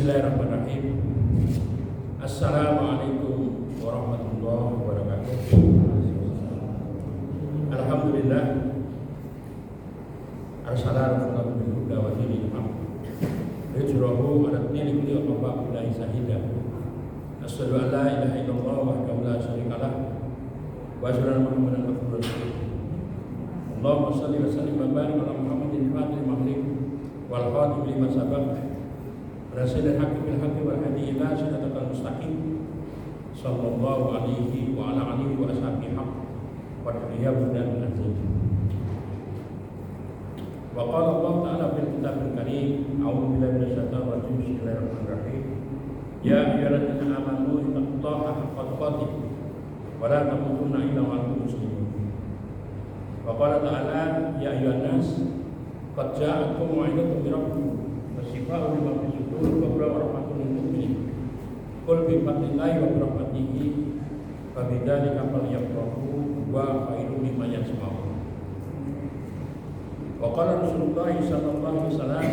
Bismillahirrahmanirrahim. Assalamualaikum warahmatullahi wabarakatuh. Alhamdulillah arsala rasulahu bil huda wa dinil haq yajrahu ala dini kulli wa kafa billahi shahida. Asyhadu an la ilaha illallah wahdahu la syarika lah wa asyhadu anna Muhammadan abduhu wa rasuluh. Allahumma shalli wa sallim wa barik ala Muhammadin fatihil maghrib wal khatim lima sabaq rasulil haqqi bil haqqi wal hadi ila siratal mustaqim sallallahu alaihi wa ala alihi wa ashabihi haqq wa tabiyahu dan azim. Wa qala Allah ta'ala fil kitabil karim a'udzu billahi minasyaitonir rajim bismillahirrahmanirrahim ya ayyuhalladzina amanu ittaqullaha haqqa tuqatih wa la tamutunna illa wa antum muslimun. Wa qala ta'ala ya ayyuhan nas qad ja'akum mau'izatun min rabbikum wa shifaa'un lima fis sudur wa rahmatun lil mu'minin. Qul bi fadlillahi wa bi rahmatihi fa bidzalika falyafrahu wa khairun mimma yajma'un. Wa qala Rasulullah sallallahu alaihi wasallam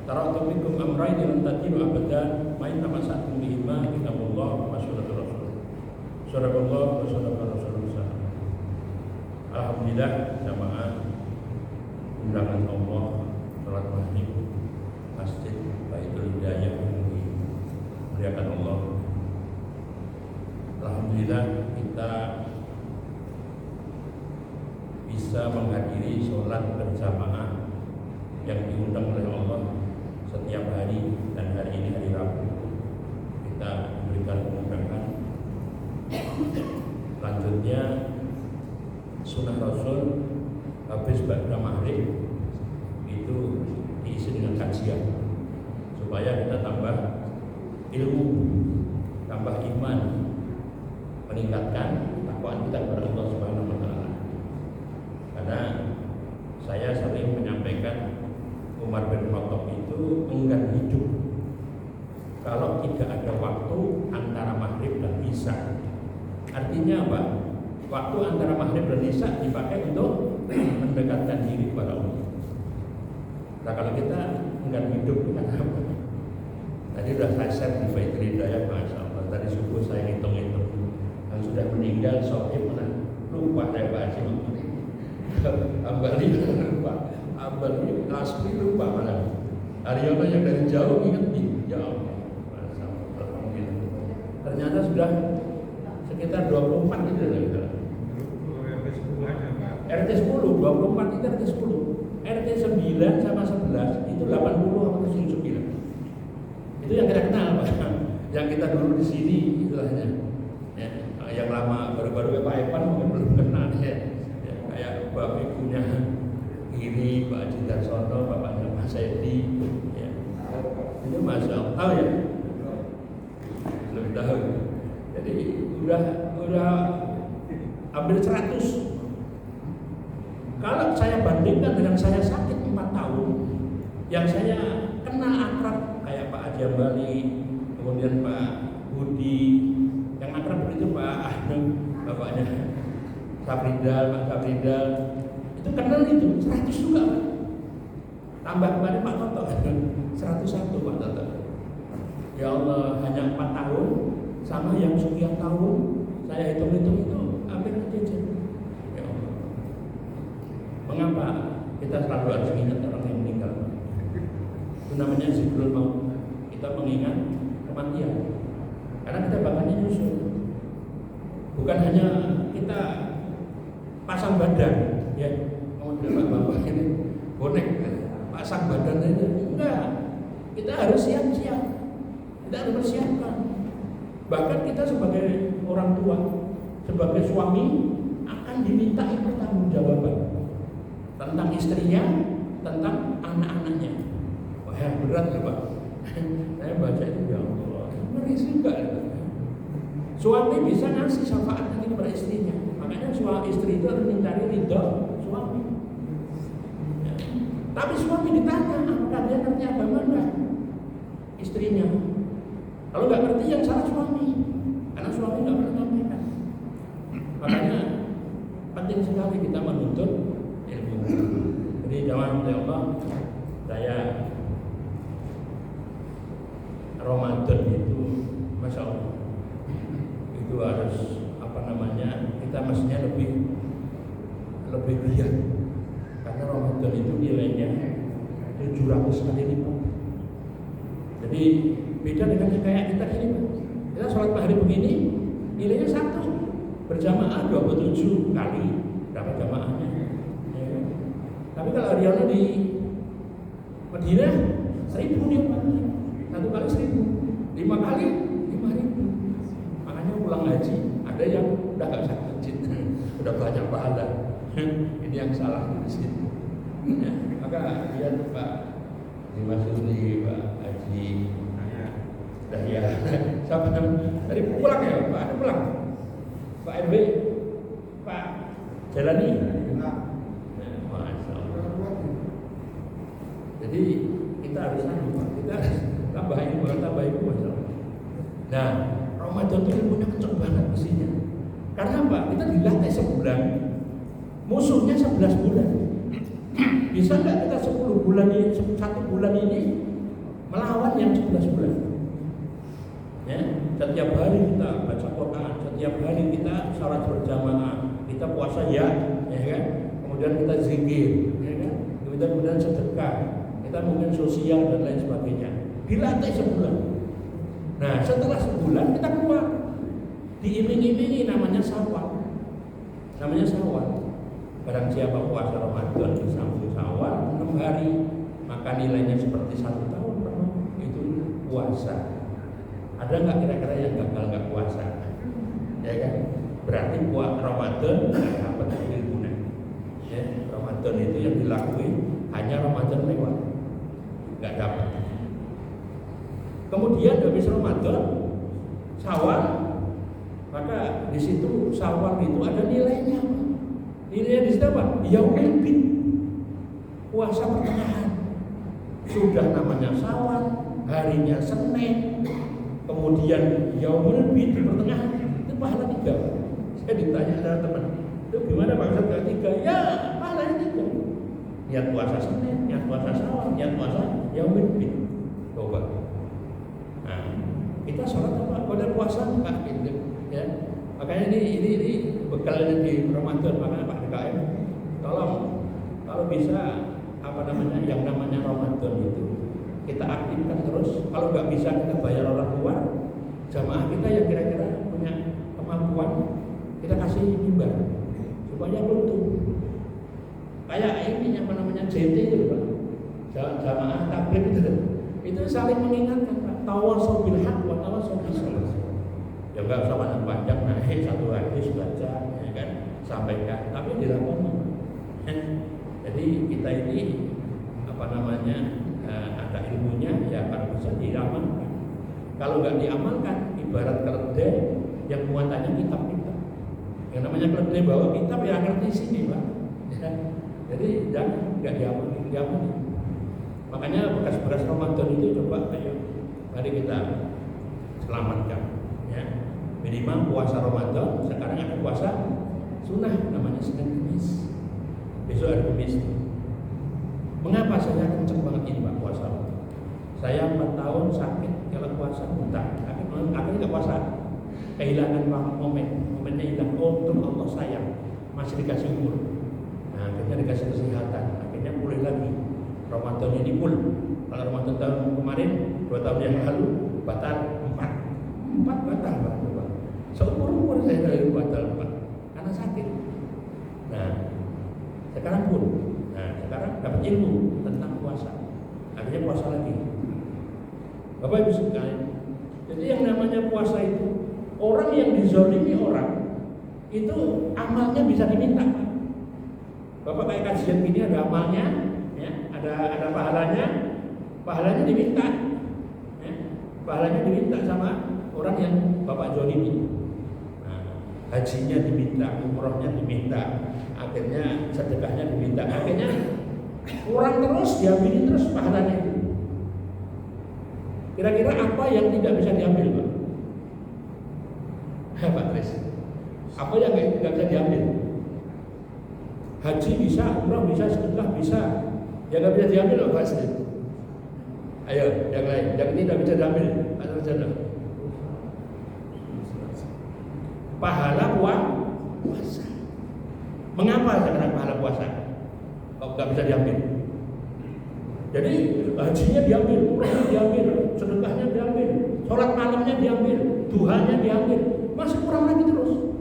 taraktu minkum amrayn lan tadilu abadan ma in tamassaktum bihima kitabullah wa sunnatur rasul. Sadaqallah wa sadaqa rasulullah. Alhamdulillah jamaah undangan Allah salat maghrib Masjid Baitul Hidayah muliakan Allah. Alhamdulillah kita bisa menghadiri sholat berjamaah yang diundang oleh Allah setiap hari, dan hari ini hari Rabu kita memberikan kemudahan. Selanjutnya sunnah Rasul habis ba'da maghrib itu diisi dengan kajian supaya kita tambah ilmu, tambah iman, meningkatkan takwaan kita kepada Allah Subhanahu wa taala. Karena saya sering menyampaikan Umar bin Khattab itu enggan hidup kalau tidak ada waktu antara maghrib dan isya. Artinya apa? Waktu antara maghrib dan isya dipakai untuk mendekatkan diri kepada Allah. Nah kalau kita enggan hidup dengan apa? Tadi sudah saya share di Baitul Hidayah, Masya Allah. Tadi subuh saya hitung-hitung yang sudah meninggal sohib mana? Lupa saya baca. Ambali lupa, Ambali Asmi lupa mana? Aryono yang dari jauh ingat nih, ya Allah. Ternyata sudah sekitar 24 itu lah. RT 10, 24 itu RT 10. RT 9 sama 11 itu 80 atau 9. Itu yang kita kenal Pak. Yang kita dulu di sini itu hanya ya, yang lama baru-baru Pak Evan mungkin belum kenal ya. Kayak bapak ibunya ini Pak Haji Darsono, bapaknya Mas Edi ya. Itu Masya Allah tahu ya? Belum tahu. Jadi udah hampir 100. Kalau saya bandingkan dengan saya sakit 4 tahun, yang saya kenal akrab kayak Pak Haji Ambali, kemudian Pak Budi, yang akrab itu Pak Ahmad, bapaknya Sabridal, Pak Sabridal, itu kenal itu 100 juga Pak. Tambah kemarin Pak Toto 101 Pak Toto. Ya Allah, hanya 4 tahun sama yang sekian tahun saya hitung-hitung itu hampir jajan. Ya Allah. Mengapa kita selalu harus ingat orang yang meninggal? Itu namanya zikrul maut. Kita mengingat kematian. Karena kita bakalnya nyusul. Bukan hanya kita pasang badan, ya, kemudian bapak ini bonek pasang badan aja, enggak. Kita harus siap-siap, kita harus bersiapkan. Bahkan kita sebagai orang tua, sebagai suami akan dimintai pertanggungjawaban tentang istrinya, tentang anak-anaknya. Wah, berat ya Pak. Saya baca itu ya Allah, ngeri juga. Suami bisa ngasih syafaat nanti kepada istrinya. Makanya suami istri itu harus mencari ridho suami. Ya. Tapi suami ditanya apakah dia ngerti agama enggak? Istrinya. Kalau nggak ngerti yang salah suami, karena suami nggak pernah menyampaikan. Makanya penting sekali kita menuntut ilmu. Jadi jamaah Allah, saya Ramadan itu, masya Allah, itu harus kita mestinya lebih giat, karena Ramadan itu nilainya 700 kali lipat. Jadi beda dengan kayak kita gini, Pak. Kita sholat maghrib begini nilainya 1, berjamaah 27 kali berapa jamaahnya ya. Tapi kalau Aryono di Madinah 1000 nih, 1 kali 1000, 5 kali 5000. Makanya pulang haji ada yang udah gak usah masjid, udah banyak pahala. Ini yang salah di situ ya. Maka lihat Pak Dimasuki, Pak Haji Dahya, siapa namanya? Tadi pulang ya, Pak ada pulang. Pak RW, Pak Jalani. Masya Allah. Jadi kita harus kita harus tambah ilmu, Masya Allah. Nah, Ramadan itu ilmunya kenceng banget mestinya. Karena apa? Kita dilatih sebulan, musuhnya 11 bulan. Bisa nggak kita 10 bulan ini, 1 bulan ini melawan yang 11 bulan? Ya, setiap hari kita baca Quran, setiap hari kita salat berjamaah, kita puasa ya kan? Kemudian kita zikir, ya kan? Kemudian sedekah, kita mungkin sosial dan lain sebagainya. Dilatih sebulan. Nah, setelah sebulan kita keluar, diiming-imingi namanya Syawal. Namanya Syawal. Barang siapa puasa Ramadan sampai Syawal 6 hari, maka nilainya seperti 1 tahun penuh itu puasa. Ada nggak kira-kira yang gagal nggak puasa? Ya kan? Berarti buat Ramadan nggak dapat ilmunya. Ya, Ramadan itu yang dilakukan hanya Ramadan lewat, nggak dapat. Kemudian habis Ramadan, Syawal, maka di situ Syawal itu ada nilainya. Nilainya di situ apa? Yaumul Bid, puasa pertengahan. Sudah namanya Syawal, harinya Senin, kemudian Yaumul Bid di pertengahan, itu pahala 3. Saya ditanya ada teman, itu gimana Pak Ustaz kalau 3? Ya pahalanya 3. Niat puasa Senin, niat puasa Syawal, niat puasa Yaumul Bid. Coba. Nah, kita sholat apa? Pada puasa enggak gitu, ya. Makanya ini bekalnya di Ramadan. Makanya Pak DKM, tolong kalau bisa yang namanya Ramadan itu kita aktifkan terus. Kalau nggak bisa kita bayar orang luar, jamaah kita yang kira-kira punya kemampuan kita kasih mimbar supaya runtuh. Kayak ini JT itu Pak, jamaah takbir itu saling mengingatkan Pak. Tawasau bil haq wa tawasau bis sabr. Ya enggak usah panjang naik 1 hadis baca, ya kan, sampaikan, tapi dilakukan. Jadi kita ini ada ilmunya, ya kalau bisa diamalkan. Kalau nggak diamalkan, ibarat keledai yang muatannya kitab-kitab. Yang namanya keledai bawa kitab ya ngerti sini Pak. Ya. Jadi jangan nggak diamalkan. Makanya bekas-bekas Ramadan itu coba ayo, mari kita selamatkan. Ya. Minimal puasa Ramadan, sekarang ada puasa sunnah namanya Senin Kamis. Besok ada Kamis. Mengapa saya kenceng banget ini Pak puasa? Saya 4 tahun sakit kalau puasa muntah, akhirnya nggak puasa, kehilangan momennya hilang. Untung Allah sayang, masih dikasih umur. Nah, akhirnya dikasih kesehatan, akhirnya pulih lagi. Ramadan ini full. Kalau Ramadan tahun kemarin, 2 tahun yang lalu batal 4 batal Pak. Seumur saya dari batal Pak, karena sakit. Nah, sekarang pun. Nah, sekarang dapat ilmu tentang puasa. Akhirnya puasa lagi. Bapak Ibu sekalian, jadi yang namanya puasa itu, orang yang dizolimi orang itu amalnya bisa diminta. Bapak kayak kajian gini ada amalnya, ya, ada pahalanya diminta, ya, pahalanya diminta sama orang yang Bapak zolimi. Nah, hajinya diminta, umrohnya diminta, akhirnya sedekahnya diminta, akhirnya kurang terus, diambil terus pahalanya itu. Kira-kira apa yang tidak bisa diambil Pak? Pak Tris, apa yang tidak bisa diambil? Haji bisa, umrah bisa, sedekah bisa, yang nggak bisa diambil Pak Tris. Ayo, yang lain. Yang ini tidak bisa diambil. Atau saja. Pahala puasa. Mengapa sekarang pahala puasa? Kok nggak bisa diambil? Jadi hajinya diambil, umrahnya diambil, sedekahnya diambil, sholat malamnya diambil, duhanya diambil, masih kurang lagi terus,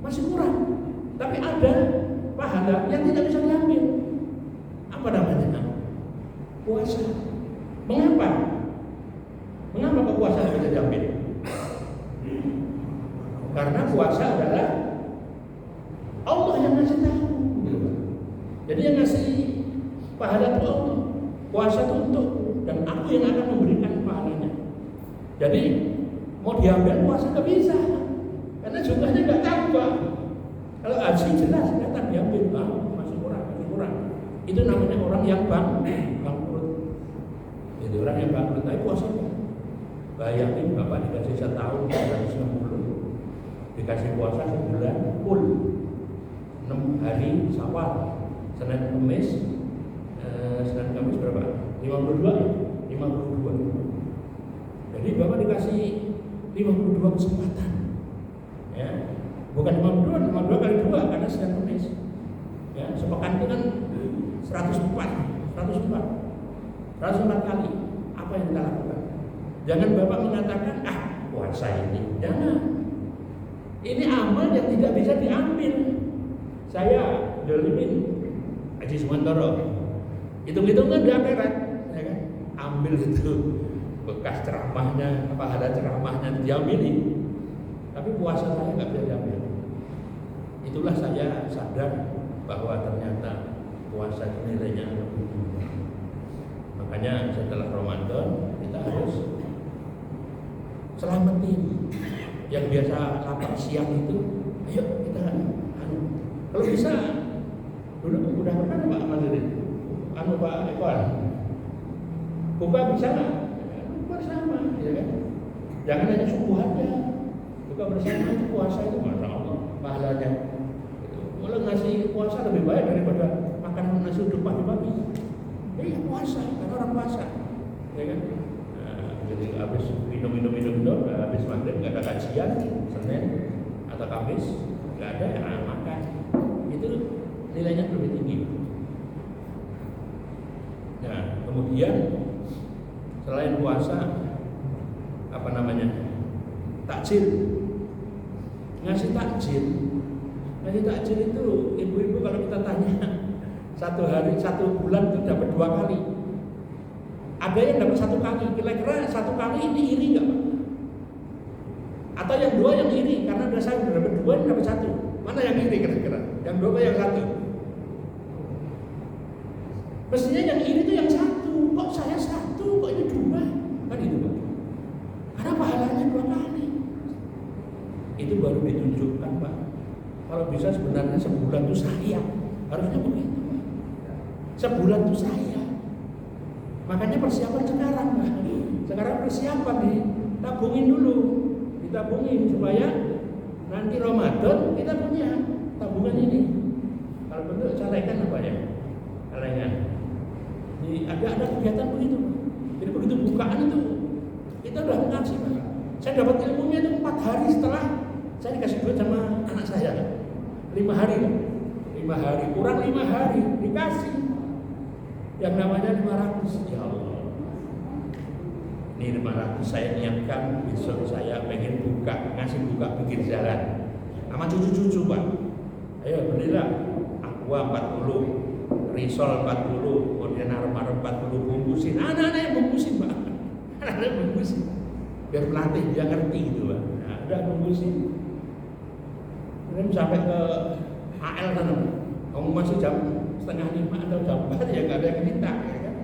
masih kurang. Tapi ada pahala yang tidak bisa diambil. Apa namanya? Puasa. Mengapa? Mengapa kok puasa tidak bisa diambil? Karena puasa adalah Allah yang ngasih tahu. Jadi yang ngasih pahala itu Allah. Puasa itu untukku dan aku yang akan memberikan pahalanya. Jadi mau diambil puasa nggak bisa, karena jumlahnya nggak tambah. Kalau haji jelas kelihatan diambil, masih kurang. Itu namanya orang yang bangkrut. Jadi orang yang bangkrut. Tapi puasa bayangin bapak dikasih setahun 360, dikasih puasa sebulan full 6 hari Syawal, Senin Kamis. Senin Kamis berapa? 52. Jadi bapak dikasih 52 kesempatan. Ya, bukan 52 kali 2 karena Senin Kamis. Ya, sepekan itu kan 104 kali. Apa yang kita lakukan? Jangan bapak mengatakan puasa ini. Jangan. Ini amal yang tidak bisa diambil. Saya dolimin Haji Sumantoro. Hitung-hitungan di akhirat, ya kan? Ambil itu bekas ceramahnya, pahala ceramahnya diambil. Tapi puasa saya nggak bisa diambil. Itulah saya sadar bahwa ternyata puasa itu nilainya lebih tinggi. Makanya setelah Ramadan kita harus selamatin yang biasa lapar siang itu. Ayo kita kalau bisa dulu udah pernah Pak Mazuddin Pak Ekor buka bersama, ya kan? Jangan hanya subuh aja, buka bersama itu puasa itu masya Allah pahalanya. Kalau ngasih puasa lebih baik daripada makan nasi uduk pagi-pagi. Iya puasa, karena orang puasa, ya kan? Jadi habis minum, habis maghrib nggak ada kajian, Senin atau Kamis nggak ada makan, itu nilainya lebih tinggi. Nah, kemudian selain puasa, apa namanya? Takjil. Ngasih takjil itu ibu-ibu kalau kita tanya satu hari, 1 bulan itu dapat 2 kali. Ada yang dapat 1 kali. Kira-kira 1 kali ini iri nggak Pak? Atau yang 2 yang iri karena udah saya dapat 2 ini dapat 1. Mana yang iri kira-kira? Yang 2 yang 1? Mestinya yang iri itu yang 1. Kok saya 1? Kok ini 2? Kan itu Pak. Karena pahalanya 2 kali. Itu baru ditunjukkan Pak. Kalau bisa sebenarnya sebulan itu saya. Harusnya begitu Pak. Sebulan itu saya. Makanya persiapan sekarang Pak. Sekarang persiapan ditabungin dulu. Ditabungin supaya nanti Ramadan kita punya tabungan ini. Kalau bentuk calekan apa ya? Calekan. Ada kegiatan begitu. Jadi begitu bukaan itu kita udah ngasih Pak. Saya dapat ilmunya itu 4 hari setelah saya dikasih duit sama anak saya. 5 hari Pak. 5 hari kurang 5 hari dikasih. Yang namanya 500. Ya Allah. Ini 500 saya niatkan besok saya pengen ngasih buka pinggir jalan sama cucu-cucu Pak. Ayo belilah Aqua 40, Risol 40, kemudian arem-arem 40 bungkusin. Anak-anak yang bungkusin Pak. Anak-anak yang bungkusin. Biar pelatih dia ngerti gitu Pak. Nah, udah bungkusin. Kemudian sampai ke AL sana. Kamu masih jam 4:30 atau jam 4 ya nggak ada yang minta, ya kan?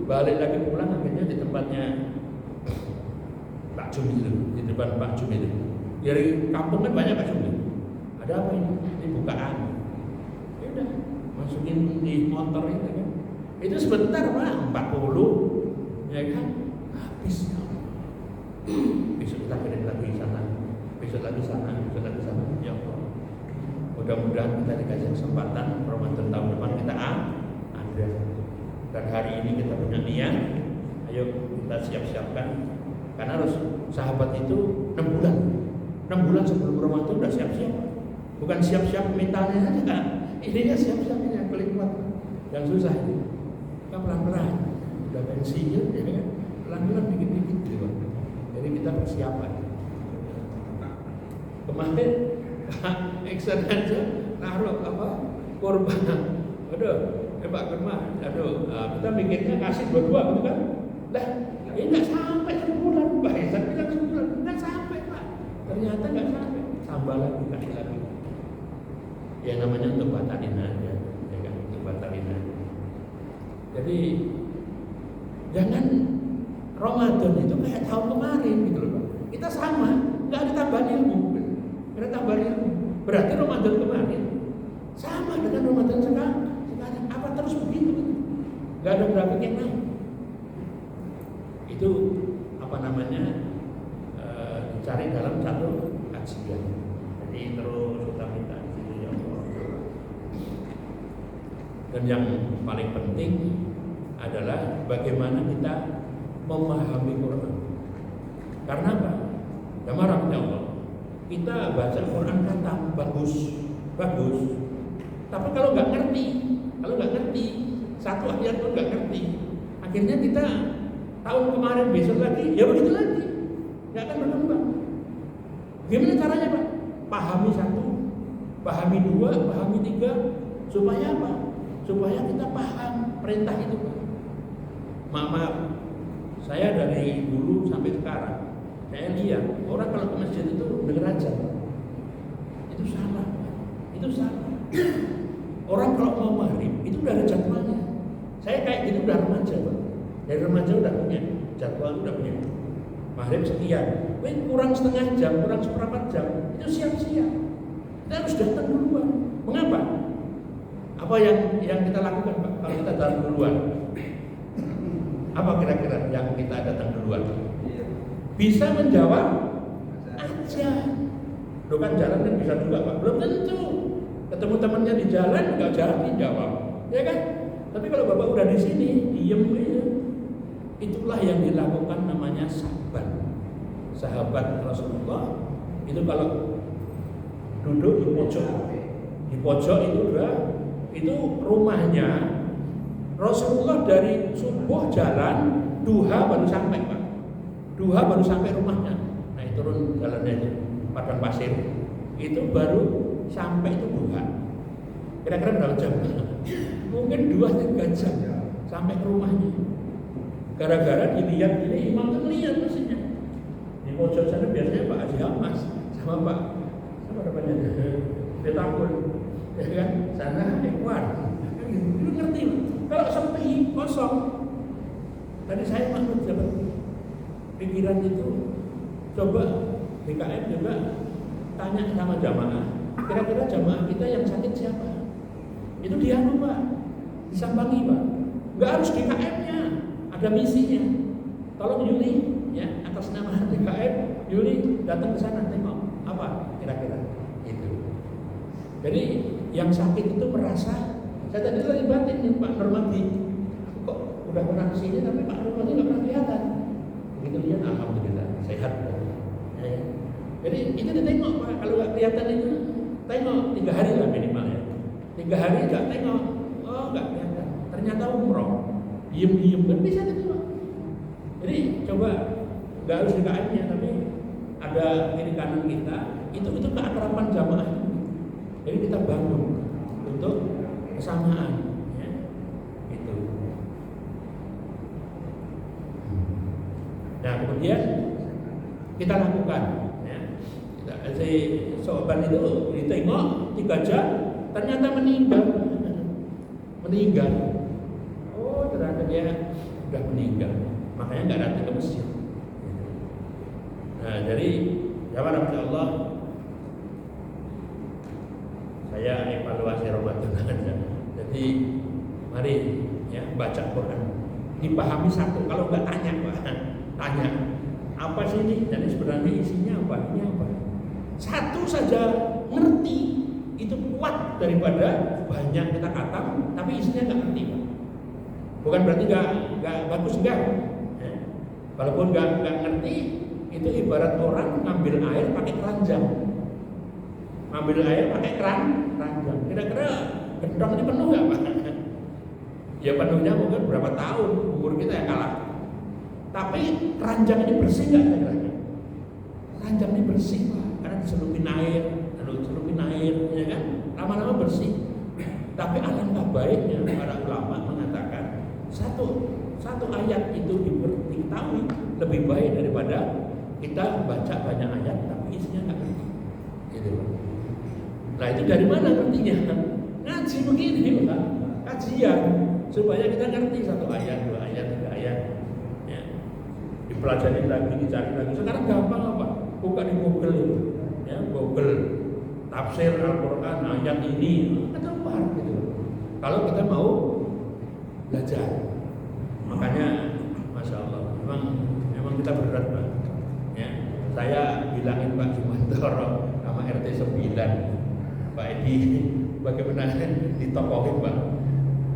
Balik lagi pulang akhirnya di tempatnya Pak Jum itu, di depan Pak Jum itu. Dari kampung kan banyak Pak Jum itu. Ada apa ini? Ini bukaan. Ya udah, masukin di motor itu kan. Itu sebentar Pak, 40, ya kan? Habis ya. Besok kita kirim lagi sana, besok lagi sana, ya Allah. Mudah-mudahan kita dikasih kesempatan Ramadan tahun depan kita ada. Dan hari ini kita punya niat, ayo kita siap-siapkan, karena harus sahabat itu 6 bulan sebelum Ramadan udah siap-siap, bukan siap-siap mentalnya aja, ininya siap-siap ini yang paling kuat, yang susah ini. Kita pelan-pelan, udah pensiun, ya kan? Pelan-pelan dikit-dikit gitu. Jadi kita persiapan. Kemarin Iksan aja naruh korban, Pak Kerma, kita mikirnya kasih dua-dua gitu kan? Lah, ini nggak sampai sebulan, Pak Iksan bilang sebulan, nggak sampai Pak. Ternyata nggak sampai, tambah lagi, kasih lagi. Ya namanya untuk batalin aja, ya kan? Untuk batalin aja. Jadi jangan Ramadan itu kayak tahun kemarin gitu loh Pak. Kita sama, nggak ada tambahan ilmu. Ada tambahan ilmu. Berarti Ramadan kemarin sama dengan Ramadan sekarang. Apa terus begitu? Nggak ada grafik yang naik. Itu dicari dalam satu kajian. Jadi terus kita minta itu ya Allah. Dan yang paling penting adalah bagaimana kita memahami Quran. Karena apa? Ya Allah. Kita baca Quran kata bagus. Tapi kalau nggak ngerti, satu ayat pun nggak ngerti, akhirnya kita tahun kemarin besok lagi, ya begitu lagi, nggak akan berkembang. Gimana caranya Pak? Pahami satu, pahami dua, pahami tiga, supaya apa? Supaya kita paham perintah itu Pak. Maaf, saya dari dulu sampai sekarang, saya lihat orang kalau ke masjid itu dengar aja, itu salah. Orang kalau mau maghrib itu udah ada jadwalnya. Saya kayak gitu udah remaja Pak. Dari remaja udah punya jadwal, udah punya maghrib sekian. Kurang setengah jam, kurang seperempat jam, itu siap-siap. Kita harus datang duluan. Mengapa? Apa yang kita lakukan Pak? Kalau kita datang duluan, apa kira-kira yang kita datang duluan? Bisa menjawab aja. Loh kan jalan kan bisa juga Pak. Belum tentu. Ketemu temannya di jalan nggak jadi jawab, ya kan? Tapi kalau Bapak udah di sini, diem aja. Itulah yang dilakukan namanya sahabat Rasulullah. Itu kalau duduk di pojok itu rumahnya Rasulullah dari subuh jalan, duha baru sampai Pak. Duha baru sampai rumahnya. Nah itu turun jalannya itu padang pasir. Itu baru sampai itu duha. Kira-kira berapa jam? Mungkin 2-3 jam sampai ke rumahnya. Gara-gara dilihat ini imam tuh ngeliat mesinnya. Di pojok sana biasanya Pak Haji Hamas sama Pak namanya Betakun, ya kan? Sana Ikhwan. Lu ngerti? Kalau sepi kosong. Tadi saya maksud dapat pikiran itu. Coba BKM juga tanya sama jamaah. Kira-kira jamaah kita yang sakit siapa? Itu dia Pak, disambangi Pak. Nggak harus DKM-nya, ada misinya. Tolong Yuli, ya atas nama DKM, Yuli datang ke sana tengok apa kira-kira itu. Jadi yang sakit itu merasa, saya tadi lagi batin nih Pak Nurmadi, kok udah pernah kesini tapi Pak Nurmadi nggak pernah kelihatan. Begitu lihat, alhamdulillah sehat. Jadi itu ditengok Pak, kalau nggak kelihatan itu tengok 3 hari lah minimal ya. 3 hari nggak tengok, oh nggak kelihatan. Ternyata umroh, diem kan bisa gitu Pak. Jadi coba nggak harus DKM-nya, tapi ada kiri kanan kita, itu keakraban jamaah. Jadi kita bangun untuk kesamaan, ya. Itu. Nah kemudian kita lakukan. Si sobat itu ditengok 3 jam, ternyata meninggal. Oh ternyata dia sudah meninggal, makanya nggak datang ke masjid. Nah jadi jamaah Allah, saya evaluasi Ramadan aja. Jadi mari ya baca Quran, dipahami satu. Kalau nggak tanya apa sih ini? Jadi sebenarnya isinya apa? Ini apa? Satu saja ngerti itu kuat daripada banyak kita khatam tapi isinya nggak ngerti Pak. Bukan berarti nggak bagus enggak. Walaupun nggak ngerti, itu ibarat orang ngambil air pakai keranjang. Ngambil air pakai keranjang. Kira-kira gendong ini penuh nggak Pak? Ya penuhnya mungkin berapa tahun, umur kita yang kalah. Tapi keranjang ini bersih nggak kira-kira? Keranjang ini bersih Pak, karena diselupin air, ya kan? Lama-lama bersih. Tapi alangkah baiknya para ulama mengatakan satu ayat itu diketahui lebih baik daripada kita baca banyak ayat tapi isinya nggak ngerti. Gitu. Nah itu dari mana ngertinya? Ngaji begini Pak, kajian supaya kita ngerti satu ayat, dua ayat, tiga ayat. Ya. Dipelajari lagi, dicari lagi. Sekarang gampang apa? Buka di Google itu, ya Google tafsir Al-Quran ayat ini keluar gitu. Kalau kita mau belajar, makanya Masya Allah, memang kita berat Pak. Ya, saya bilangin Pak Jumantoro sama RT 9, Pak Edi, bagaimana ditokohin Pak.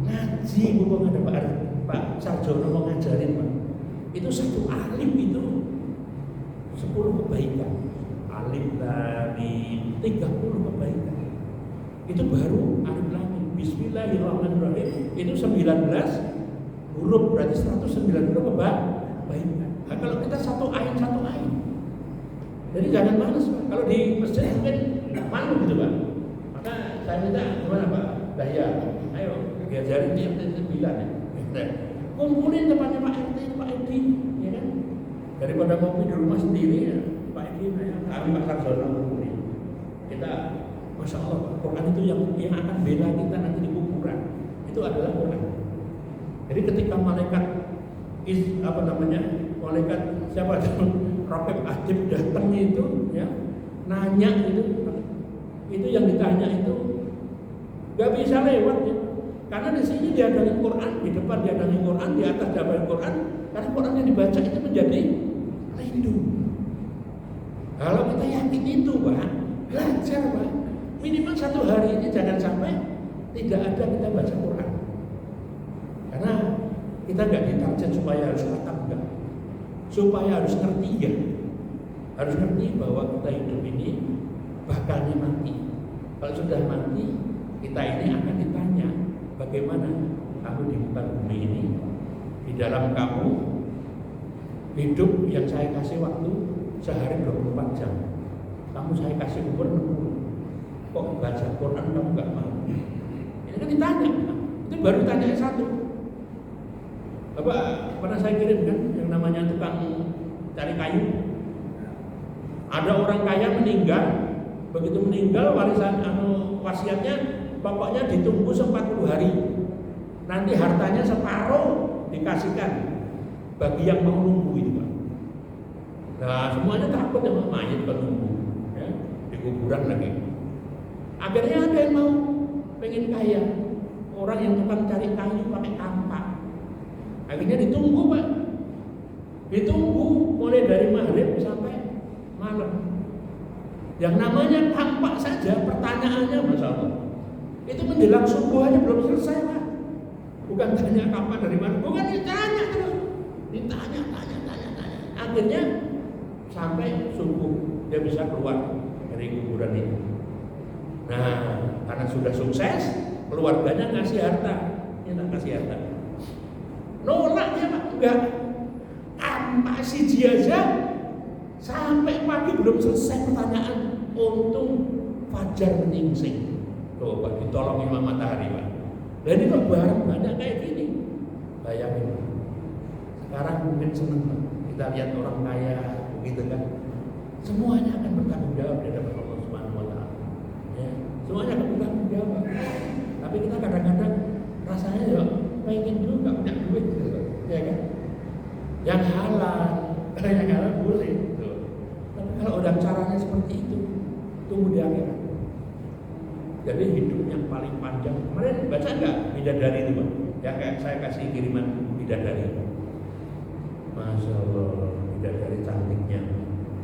Ngaji bukan ada Pak Sarjono mau ngajarin Pak. Itu satu alim itu 10 kebaikan. Alif dari 30 kebaikan. Itu baru alif lam mim. Bismillahirrahmanirrahim. Itu 19 huruf, berarti 190 kebaikan. Nah, kalau kita satu ayat. Jadi jangan malas Pak. Kalau di masjid mungkin malu gitu Pak. Maka saya minta gimana Pak? Daya. Ayo diajarin di RT 9 ya. Kumpulin tempatnya Pak RT, Pak Edi, ya kan? Daripada ngopi di rumah sendiri ya. Pak Edi, kami Pak Sarjono kumpulin. Kita, Masya Allah, Quran itu yang akan bela kita nanti di kuburan. Itu adalah Quran. Jadi ketika malaikat malaikat siapa itu? Raqib Atid datang itu, ya, nanya itu yang ditanya itu nggak bisa lewat ya. Karena di sini diadakan Quran, di depan diadakan Quran, di atas diadakan Quran. Karena Quran yang dibaca itu menjadi rindu. Kalau kita yakin itu Pak, belajar Pak. Minimal 1 hari ini jangan sampai tidak ada kita baca Quran. Karena kita nggak ditarget supaya harus khatam enggak. Supaya harus ngerti ya. Harus ngerti bahwa kita hidup ini bakalnya mati. Kalau sudah mati, kita ini akan ditanya bagaimana kamu di muka bumi ini, di dalam kamu hidup yang saya kasih waktu sehari 24 jam. Kamu saya kasih umur 60. Kok baca Quran kamu gak mau? Ini kan ditanya. Itu baru tanya satu. Bapak pernah saya kirim kan yang namanya tukang cari kayu. Ada orang kaya meninggal. Begitu meninggal warisan wasiatnya pokoknya ditunggu 40 hari. Nanti hartanya separuh dikasihkan bagi yang mau nunggu itu Pak. Nah semuanya takut sama mayat nunggu ya, di kuburan lagi. Akhirnya ada yang mau pengen kaya. Orang yang tukang cari kayu pakai kampak. Akhirnya ditunggu Pak. Ditunggu mulai dari maghrib sampai malam. Yang namanya kampak saja pertanyaannya Masya Allah. Itu menjelang subuh aja belum selesai Pak. Bukan tanya kapan dari mana, bukan ditanya terus. Ditanya. Akhirnya sampai subuh dia bisa keluar dari kuburan itu. Nah, karena sudah sukses, keluarganya ngasih harta. Dia kasih harta. Nolak dia Pak, enggak. Kampak siji aja sampai pagi belum selesai pertanyaan. Untung fajar menyingsing. Tuh Pak, ditolong imam matahari Pak. Dan ini kok barang banyak kayak gini. Bayangin Pak. Sekarang mungkin senang Pak. Kita lihat orang kaya begitu kan. Semuanya akan bertanggung jawab di hadapan Allah Subhanahu wa taala. Ya, semuanya akan bertanggung jawab. Tapi kita kadang-kadang rasanya ya pengen juga punya duit gitu. Ya kan? Yang halal boleh. Tuh. Tapi kalau udah caranya seperti itu, tunggu di akhirat. Jadi hidup yang paling panjang. Kemarin baca nggak bidadari itu Pak? Ya kayak saya kasih kiriman bidadari. Masya Allah, bidadari cantiknya.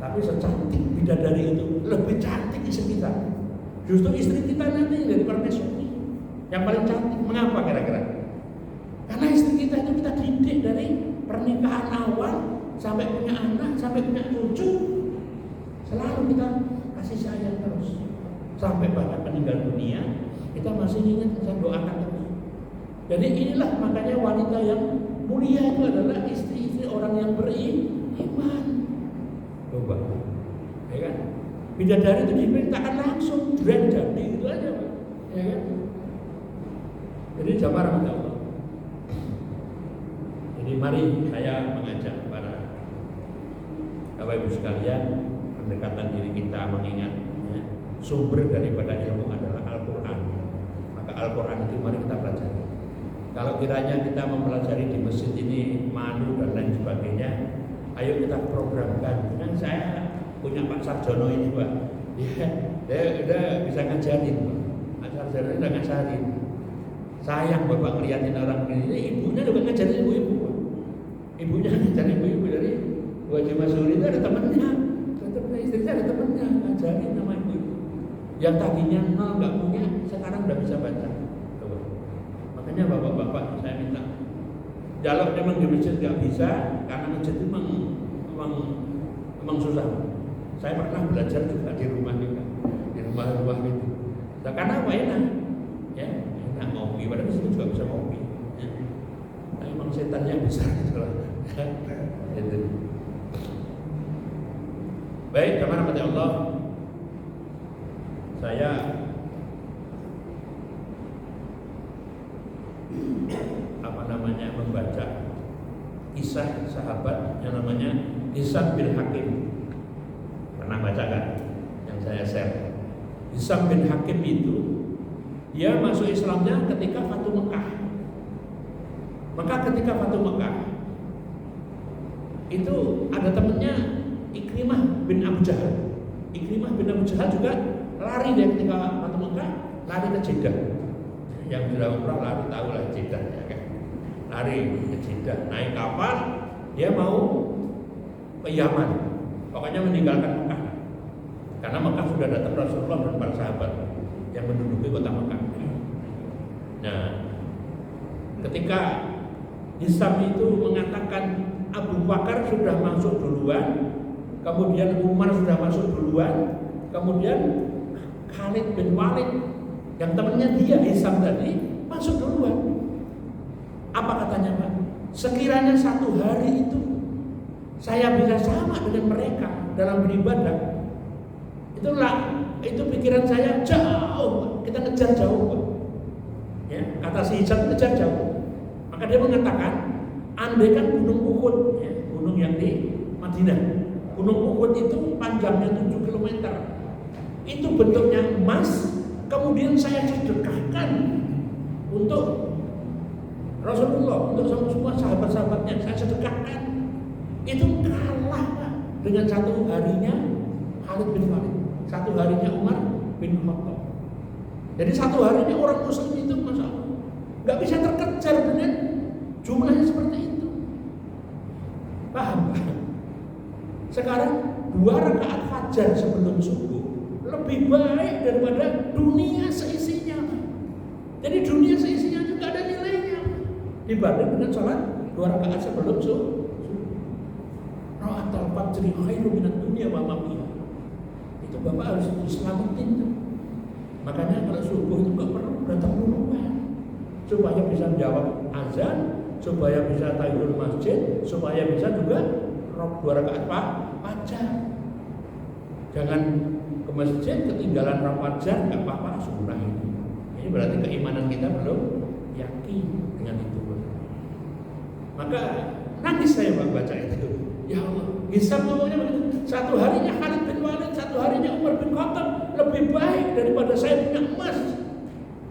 Tapi secantik bidadari itu lebih cantik istri kita. Justru istri kita nanti dari permaisuri yang paling cantik. Mengapa kira-kira? Karena istri kita itu kita didik dari pernikahan awal sampai punya anak, sampai punya cucu, selalu kita kasih sayang terus. Sampai bahkan meninggal dunia, kita masih ingat, kita doakan terus. Jadi inilah makanya wanita yang mulia itu adalah istri-istri orang yang beriman. Coba, ya kan? Bidadari itu diperintahkan langsung, brand jadi itu aja, Pak. Ya kan? Jadi jamaah rahmat Allah. Jadi mari saya mengajak para Bapak Ibu sekalian, pendekatan diri kita mengingat ya, sumber daripada ilmu adalah Al-Quran. Maka Al-Quran itu mari kita pelajari. Kalau kiranya kita mempelajari di masjid ini malu dan lain sebagainya, ayo kita programkan. Dengan saya punya Pak Sarjono ini, Pak, dia udah bisa ngajarin, Pak Sarjono udah ngajarin. Sayang Bapak ngeliatin orang ini, ibunya juga ngajarin ibu-ibu, Pak. Ibunya ngajarin ibu-ibu dari Bu Haji Masuri itu ada temannya, istrinya ada temannya ngajarin nama ibu-ibu. Yang tadinya nol nggak punya, sekarang udah bisa baca. Coba. Makanya bapak-bapak saya minta, kalau memang di masjid nggak bisa, karena masjid itu memang susah. Saya pernah belajar juga di rumah juga, di rumah-rumah itu. Nah, karena apa enak, ya enak ngopi, padahal di situ juga bisa ngopi. Ya. Nah, memang setannya besar gitu lah. Gitu. Baik, jamaah rahmati Allah, saya membaca kisah sahabat yang namanya Hisam bin Hakim. Pernah baca kan? Yang saya share. Hisam bin Hakim itu dia masuk Islamnya ketika Fatu Mekah. Maka ketika Fatu Mekah itu ada temannya Ikrimah bin Abu Jahal. Ikrimah bin Abu Jahal juga lari dia ketika Fatu Mekah, lari ke Jeddah. Yang sudah umrah lari tahu lah Jeddah ya kan. Lari ke Jeddah, naik kapal, dia mau ke Yaman. Pokoknya meninggalkan Mekah. Karena Mekah sudah datang Rasulullah dan para sahabat yang menduduki kota Mekah. Nah, ketika Hisam itu mengatakan Abu Bakar sudah masuk duluan, kemudian Umar sudah masuk duluan, kemudian Khalid bin Walid yang temannya dia Hisam tadi masuk duluan. Apa katanya Pak? Sekiranya satu hari itu saya bisa sama dengan mereka dalam beribadah, itu pikiran saya jauh, kita ngejar jauh Pak. Ya, kata si Hisam ngejar jauh. Maka dia mengatakan, andaikan gunung Uhud, ya, gunung yang di Madinah, gunung Uhud itu panjangnya 7 km, itu bentuknya emas, kemudian saya sedekahkan untuk Rasulullah, untuk semua sahabat-sahabatnya saya sedekahkan, itu kalah dengan satu harinya Khalid bin Walid, satu harinya Umar bin Khattab. Jadi satu harinya orang Muslim itu Masya Allah nggak bisa terkejar dengan jumlahnya seperti itu. Paham? Sekarang 2 rakaat fajar sebelum subuh lebih baik daripada dunia seisinya. Jadi dunia seisinya juga ada nilainya dibanding dengan sholat 2 rakaat sebelum subuh. Ra'atul fajri khairu minad dunya wa ma fiha. Itu Bapak harus diselamatin tuh. Makanya kalau subuh itu nggak perlu datang duluan, supaya bisa menjawab azan, supaya bisa tahiyatul masjid, supaya bisa juga 2 rakaat fajar. Jangan ke masjid ketinggalan fajar, nggak apa-apa, sunnah ini. Ini berarti keimanan kita belum yakin dengan itu. Maka nangis saya baca itu. Ya Allah, Hisam ngomongnya begitu. Satu harinya Khalid bin Walid, satu harinya Umar bin Khattab lebih baik daripada saya punya emas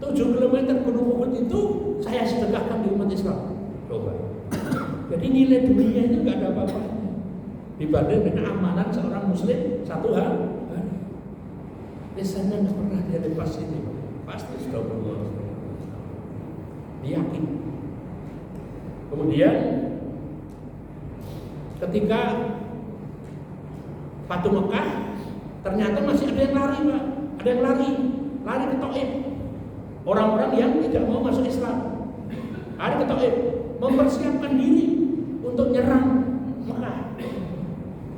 7 km gunung Uhud itu saya sedekahkan di umat Islam. Coba. Jadi nilai dunia itu nggak ada apa-apanya dibanding dengan amalan seorang Muslim satu hari. Lisannya nggak pernah dia lepas ini, pasti sudah berbuat. Yakin. Kemudian ketika Fatu Mekah ternyata masih ada yang lari Pak, ada yang lari ke Taif. Orang-orang yang tidak mau masuk Islam lari ke Taif, mempersiapkan diri untuk nyerang Mekah.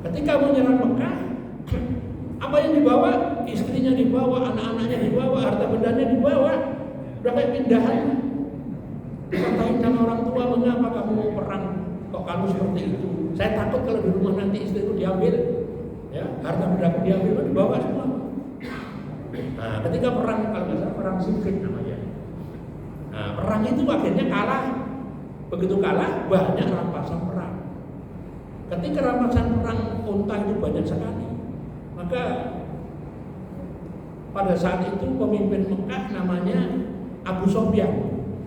Ketika mau nyerang Mekah, apa yang dibawa? Istrinya dibawa, anak-anaknya dibawa, harta bendanya dibawa. Udah kayak pindahan. Dikatain sama orang tua, mengapa kamu mau perang? Kok kamu seperti itu? Saya takut kalau di rumah nanti istriku diambil, ya, harta bendaku diambil, dibawa semua. Nah, ketika perang, kalau nggak salah perang Siffin namanya. Nah, perang itu akhirnya kalah. Begitu kalah, banyak rampasan perang. Ketika rampasan perang unta itu banyak sekali, maka pada saat itu pemimpin Mekah namanya Abu Sufyan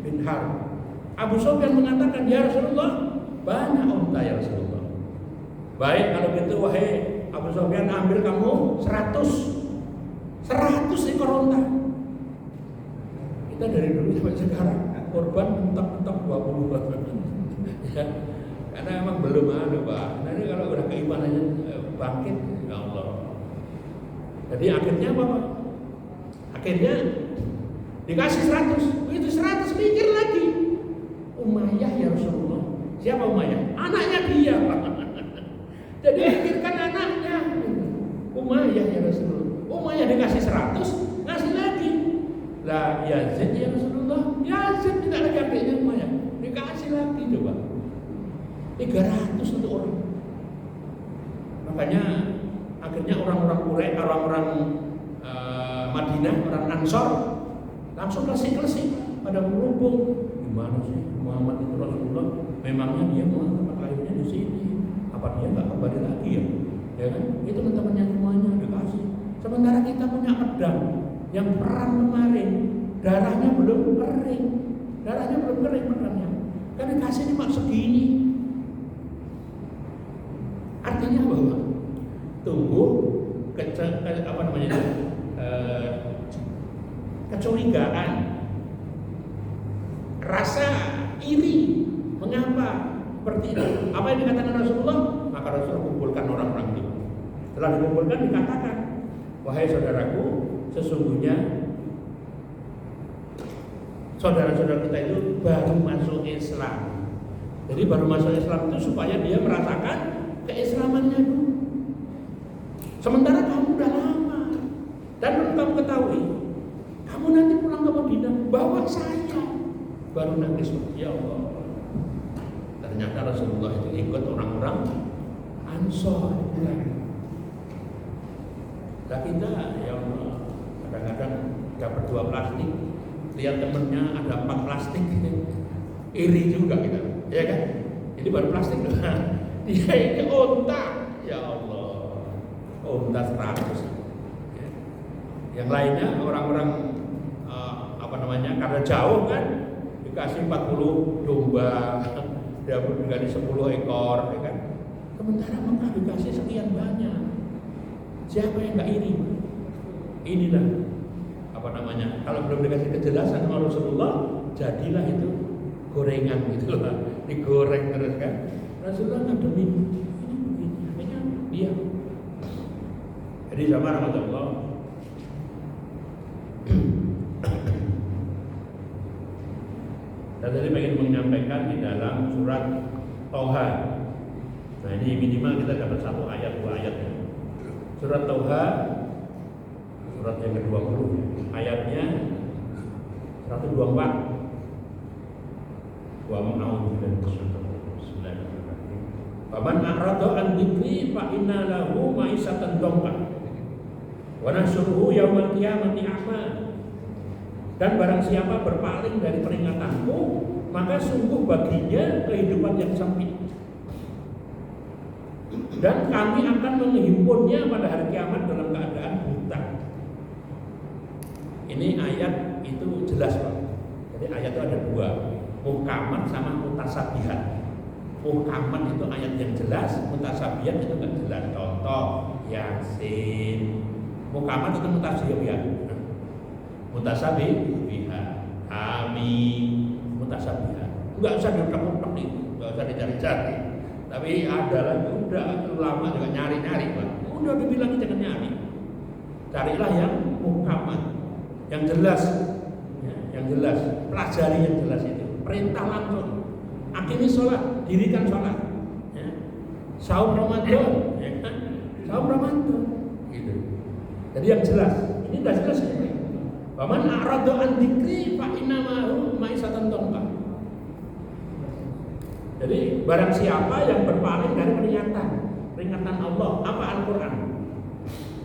bin Harb. Abu Sufyan mengatakan, ya Rasulullah, banyak unta ya Rasulullah. Baik, kalau gitu wahai Abu Sufyan, ambil kamu 100 ekor unta. Kita dari dulu sampai sekarang korban mentok-mentok 20 ya. Karena emang belum ada Pak. Nanti kalau udah keimanannya bangkit, ya Allah. Jadi akhirnya apa Pak? Akhirnya dikasih 100. Begitu 100 mikir lagi. Umayyah ya Rasulullah. Siapa Umayyah? Anaknya dia Pak. Jadi pikirkan anaknya. Umayyah ya Rasulullah. Umayyah dikasih 100, ngasih lagi. Lah Yazid ya Rasulullah. Yazid tidak lagi adiknya Umayyah. Dikasih lagi coba. 300 untuk orang. Makanya akhirnya orang-orang Quraisy, orang-orang Madinah, orang Ansor langsung klasik-klasik pada berhubung. Gimana sih Muhammad itu Rasulullah? Memangnya dia mau tempat lahirnya di sini? Apa dia nggak kembali lagi ya? Ya kan? Itu teman-temannya semuanya dikasih. Sementara kita punya pedang yang perang kemarin, darahnya belum kering, pedangnya. Kan dikasih cuma segini. Artinya bahwa tumbuh kecurigaan, rasa iri. Mengapa seperti itu? Apa yang dikatakan Rasulullah? Maka Rasulullah kumpulkan orang-orang itu. Setelah dikumpulkan dikatakan, wahai saudaraku, sesungguhnya saudara-saudara kita itu baru masuk Islam. Jadi baru masuk Islam itu supaya dia merasakan keislamannya dulu. Sementara kamu udah lama. Dan perlu kamu ketahui, kamu nanti pulang ke Madinah bawa saya. Baru nanti ya Allah. Ternyata Rasulullah itu ikut orang-orang Ansor. Nah kita ya Allah, kadang-kadang dapat 2 plastik, lihat temennya ada 4 plastik, iri juga kita, ya kan? Ini baru plastik loh. Dia ini unta, ya Allah, unta 100. Yang lainnya orang-orang karena jauh kan dikasih 40 domba, dia dikasih 10 ekor, ya kan? Sementara Mekah dikasih sekian banyak. Siapa yang nggak iri? Inilah kalau belum dikasih kejelasan sama Rasulullah, jadilah itu gorengan gitu lah, digoreng terus kan. Rasulullah ngademin ini begini, dia. Jadi sama Rasulullah. Saya tadi ingin menyampaikan di dalam surat Tauha. Nah ini minimal kita dapat 1 ayat 2 ayat ya. Surat Tauha, surat yang ke-20, ayatnya 124. Wa Faman a'rada an dzikri fa inna lahu ma'isatan dhanka wa nahsyuruhu yaumal qiyamati a'ma. Dan barang siapa berpaling dari peringatanku, maka sungguh baginya kehidupan yang sempit. Dan kami akan menghimpunnya pada hari kiamat dalam keadaan buta. Ini ayat itu jelas Pak. Jadi ayat itu ada 2, muhkamat sama mutasabihat. Muhkamat itu ayat yang jelas, mutasabihat itu nggak jelas. Contoh Yasin. Muhkamat itu mutasabihat. Mutasabihat, Amin, mutasabihat. Nggak usah diutak-utak nih, nggak usah dicari-cari. Tapi ada lagi, udah lama juga nyari-nyari Pak. Udah dibilang jangan nyari. Carilah yang muhkamat, yang jelas, ya, yang jelas. Pelajari yang jelas itu. Perintah langsung. Akhirnya sholat, dirikan sholat. Ya. saum Ramadan, ya kan? Saum Ramadan, gitu. Jadi yang jelas, ini sudah jelas ya. Waman a'rada an dzikri fa inna ma'ahu ma'isatan dhanka. Jadi barang siapa yang berpaling dari peringatan Allah, apa Al-Quran?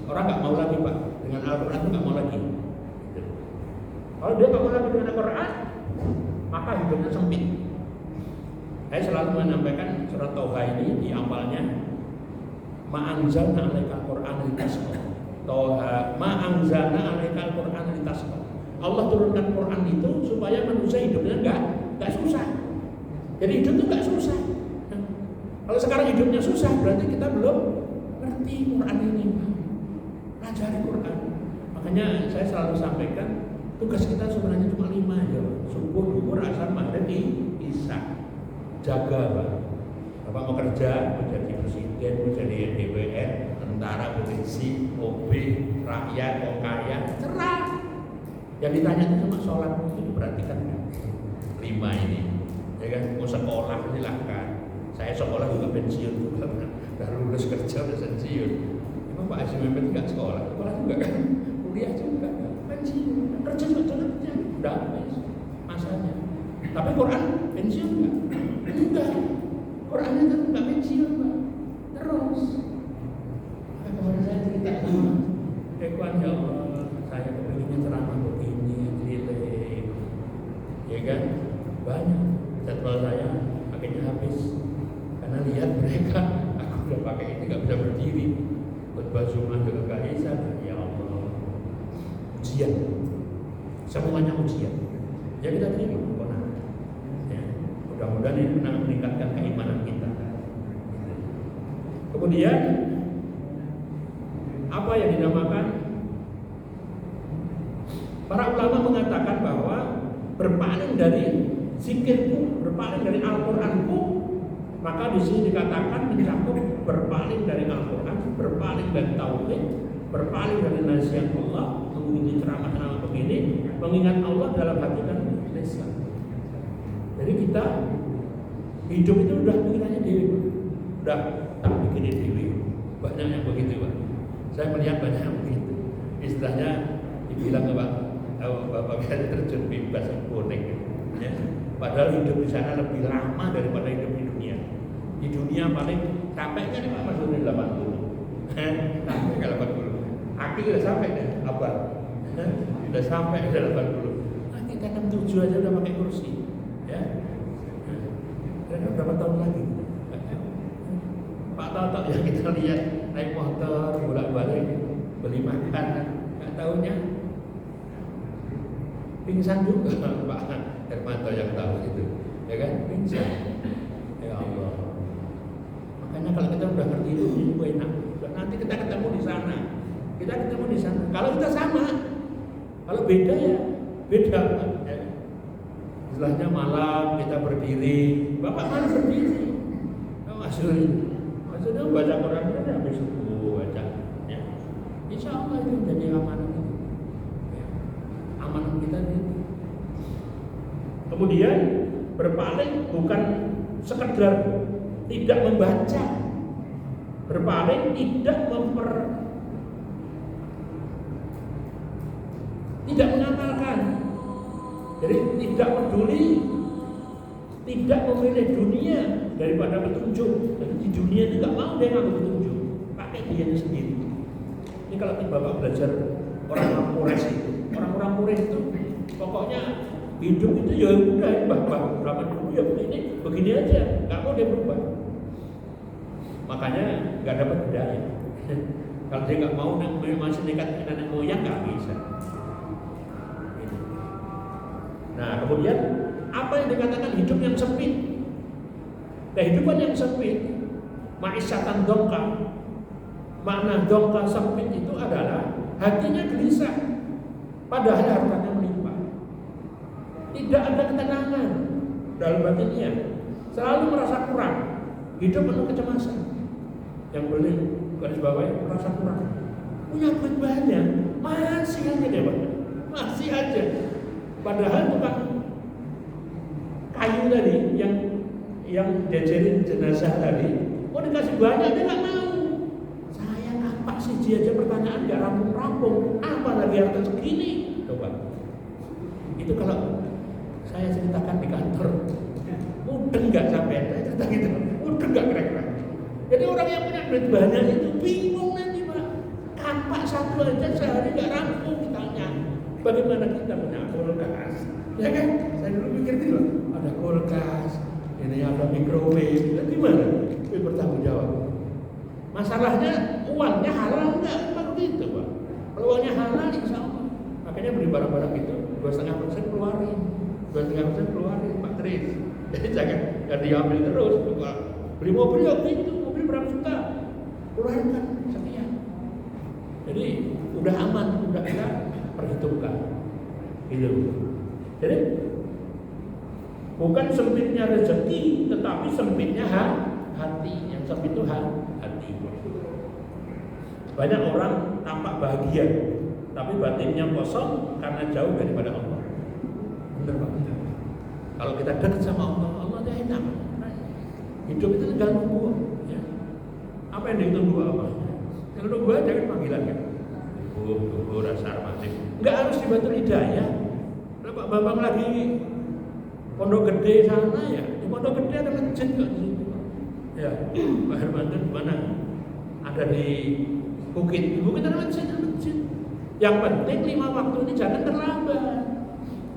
Orang nggak mau lagi Pak, dengan Al-Quran itu nggak mau lagi. Kalau dia nggak mau lagi dengan Al-Quran, maka hidupnya sempit. Saya selalu menyampaikan surat Toha ini di awalnya, ma'anzalna 'alaikal Qur'ana litasqa. Toha, ma'anzalna 'alaikal Qur'ana litasqa. Allah turunkan Quran itu supaya manusia hidupnya nggak susah. Jadi hidup itu nggak susah. Kalau sekarang hidupnya susah, berarti kita belum ngerti Quran ini. Pelajari Quran. Makanya saya selalu sampaikan, tugas kita sebenarnya cuma 5 aja. Subuh, duhur, asar, maghrib, isya. Jaga Pak. Bapak mau kerja, menjadi presiden, menjadi DPR, tentara, polisi, OB, rakyat, orang kaya, cerah. Yang ditanya itu cuma sholat, itu diperhatikan kan? 5 ini. Ya kan, mau sekolah silahkan. Saya sekolah juga pensiun juga, udah lulus kerja udah pensiun. Emang Pak Haji Mehmet nggak sekolah juga kan, kuliah juga, pensiun, kerja juga kerja, udah habis masanya. Tapi Quran pensiun enggak, Qurannya kan nggak pensiun Pak, terus. Kemarin saya cerita sama Ekwan, ya Allah, saya kepinginnya ceramah begini, cerita, ya kan, banyak. Jadwal saya akhirnya habis karena lihat mereka, aku udah pakai ini nggak bisa berdiri, khotbah Jumat juga nggak bisa. Ya Allah, ujian, semuanya ujian. Ya kita terima, ya, mudah-mudahan ini meningkatkan keimanan kita. Kemudian apa yang dinamakan, para ulama mengatakan bahwa berpaling dari zikirku, berpaling dari Al-Quranku, maka di sini dikatakan mencakup berpaling dari Al-Quran, berpaling dari tauhid, berpaling dari nasihat Allah, mengikuti ceramah-ceramah begini, mengingat Allah dalam hati dan lisan. Jadi kita hidup itu udah pikirannya dewi, udah tak bikin dewi. Banyak yang begitu Pak. Saya melihat banyak yang begitu. Istilahnya dibilang Bapak kita terjun bebas kuning. Ya. Padahal hidup di sana lebih lama daripada hidup di dunia. Di dunia paling sampai kan Pak Mas udah 80. Sampai ke 80. Aki udah sampai deh, abang. Udah sampai ke 80. Nah, kita 67 aja udah pakai kursi. Ya. Dan berapa tahun lagi? Pak Toto yang kita lihat naik motor bolak-balik beli makan, nggak tahunya pingsan juga Pak Hermanto yang tahu itu, ya kan, pingsan. Ya Allah. Makanya kalau kita udah ngerti itu enak. Nanti kita ketemu di sana. Kita ketemu di sana. Kalau kita sama, kalau beda ya beda. Ya. Istilahnya malam kita berdiri, Bapak malam berdiri. Maksudnya baca Quran kan habis subuh baca. Ya. Insya Allah itu jadi amanah kita. Ya. Amanah kita itu. Kemudian berpaling bukan sekedar tidak membaca, berpaling tidak mengamalkan. Jadi tidak peduli, tidak memilih dunia daripada petunjuk. Jadi di dunia itu nggak mau dia ngambil petunjuk, pakai dia sendiri. Ini kalau Bapak belajar orang-orang Quraisy itu, orang-orang Quraisy itu pokoknya hidup itu ya udah Bapak zaman dulu ya begini aja, nggak mau dia berubah. Makanya nggak dapat hidayah. Kalau dia nggak mau masih nekat nenek moyang nggak bisa. Nah kemudian apa yang dikatakan hidup yang sempit? Kehidupan yang sempit, ma'isyatan dongka. Makna dongka sempit itu adalah hatinya gelisah, padahal hartanya melimpah. Tidak ada ketenangan dalam batinnya, selalu merasa kurang, hidup penuh kecemasan. Yang beli garis bawahnya merasa kurang, punya duit banyak, masih aja deh Pak, masih aja. Padahal tukang kayu tadi yang jajarin jenazah tadi, Mau dikasih banyak dia nggak mau. Saya apa sih aja pertanyaan nggak rampung-rampung, apalagi harta segini. Coba. Itu kalau saya ceritakan di kantor, mudah nggak sampai saya cerita gitu, mudah nggak kira-kira. Jadi orang yang punya duit banyak itu bingung nanti Pak. Kampak satu aja sehari nggak rampung ditanya. Bagaimana kita punya kulkas? Ya kan? Saya dulu pikir gitu, ada kulkas, ini ada microwave, dan gimana? Itu bertanggung jawab. Masalahnya uangnya halal nggak? Begitu Pak. Kalau uangnya halal, insya Allah. Makanya beli barang-barang itu 2,5% keluarin, 2,5% keluarin Pak Tris. Jadi jangan diambil terus. Beli mobil ya gitu, mobil berapa juta? Keluarkan sekian. Jadi udah aman, udah kita perhitungkan. Gitu. Jadi bukan sempitnya rezeki, tetapi sempitnya hati. Yang sempit itu hati. Banyak orang tampak bahagia, tapi batinnya kosong karena jauh daripada Allah. Benar Pak. Kalau kita dekat sama Allah, Allah dia enak. Hidup itu tinggal nunggu. Ya. Apa yang ditunggu apa? Yang nunggu aja kan panggilan kan. Tunggu rasa armatif. Enggak harus dibantu hidayah. Kalau Pak Bambang lagi Pondok Gede sana ya, di Pondok Gede ada masjid kok di situ. Ya, Pak Hermanto di mana? Ada di Bukit. Di Bukit ada masjid. Yang penting 5 waktu ini jangan terlambat.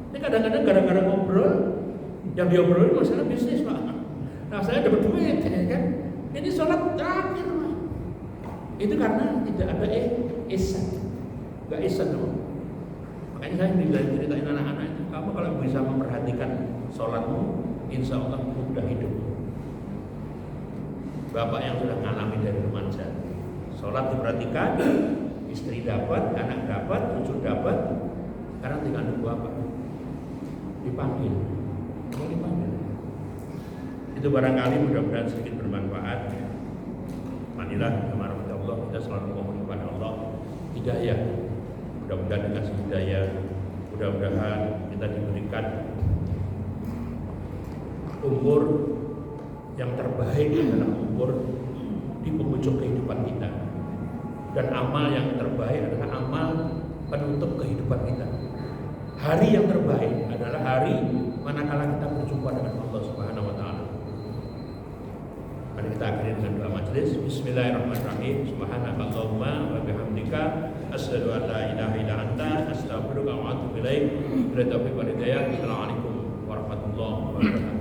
Ini kadang-kadang gara-gara ngobrol, yang diobrolin masalah bisnis Pak. Nah saya dapat duit ya kan. Ini sholat terakhir Pak. Itu karena tidak ada ihsan. Gak ihsan dong. Makanya saya ceritain anak-anak itu, kamu kalau bisa memperhatikan sholatmu, insya Allah mudah hidup. Bapak yang sudah ngalami dari remaja, sholat diperhatikan, istri dapat, anak dapat, cucu dapat. Sekarang tinggal nunggu apa? Dipanggil. Itu barangkali mudah-mudahan sedikit bermanfaat. Manilah kemarahan Allah, kita selalu mohon kepada Allah hidayah. Mudah-mudahan dikasih hidayah. Mudah-mudahan kita diberikan umur yang terbaik adalah umur di penghujung kehidupan kita. Dan amal yang terbaik adalah amal penutup kehidupan kita. Hari yang terbaik adalah hari manakala kita berjumpa dengan Allah Subhanahu wa taala. Mari kita akhiri dengan doa majelis. Bismillahirrahmanirrahim. Subhanakallahumma wa bihamdika asyhadu an la ilaha illa anta astaghfiruka wa atubu ilaik. Assalamualaikum warahmatullahi wabarakatuh.